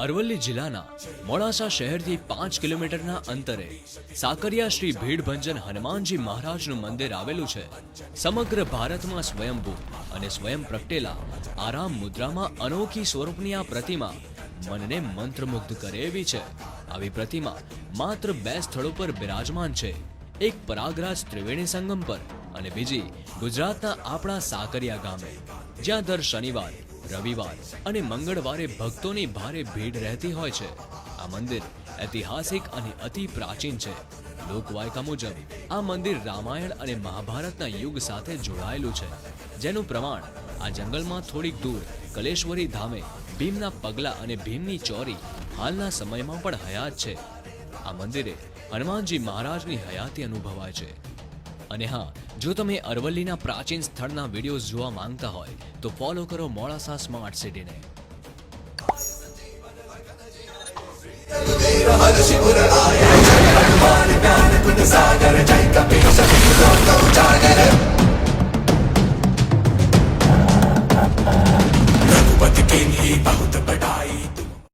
અરવલ્લી જિલ્લાના મોડાસા શહેરથી 5 કિલોમીટરના અંતરે સાકરિયા શ્રી ભીડભંજન હનુમાનજી મહારાજનું મંદિર આવેલું છે. સમગ્ર ભારતમાં સ્વયંભૂ અને સ્વયં પ્રગટેલા આરામ મુદ્રામાં અનોખી સ્વરૂપની આ પ્રતિમા મનને મંત્રમુગ્ધ કરે એવી છે. આવી પ્રતિમા માત્ર 2 સ્થળો પર બિરાજમાન છે. એક પ્રયાગરાજ ત્રિવેણી સંગમ પર અને બીજી ગુજરાતના આપણા સાકરિયા ગામે, જ્યાં દર શનિવાર, રવિવાર અને મંગળવારે ભક્તોની ભારે ભીડ રહેતી હોય છે. આ મંદિર ઐતિહાસિક અને અતિ પ્રાચીન છે. લોકવાયકા મુજબ આ મંદિર રામાયણ અને મહાભારતના યુગ સાથે જોડાયેલું છે, જેનું પ્રમાણ આ જંગલમાં થોડીક દૂર કલેશ્વરી ધામે ભીમના પગલા અને ભીમની ચોરી હાલના સમયમાં પણ હયાત છે. આ મંદિરે હનુમાનજી મહારાજની હયાતી અનુભવાય છે. અને હા, જો તમે અરવલ્લીના પ્રાચીન સ્થળના વિડીયોઝ જોવા માંગતા હોય તો ફોલો કરો મોડાસા સ્માર્ટ સિટીને.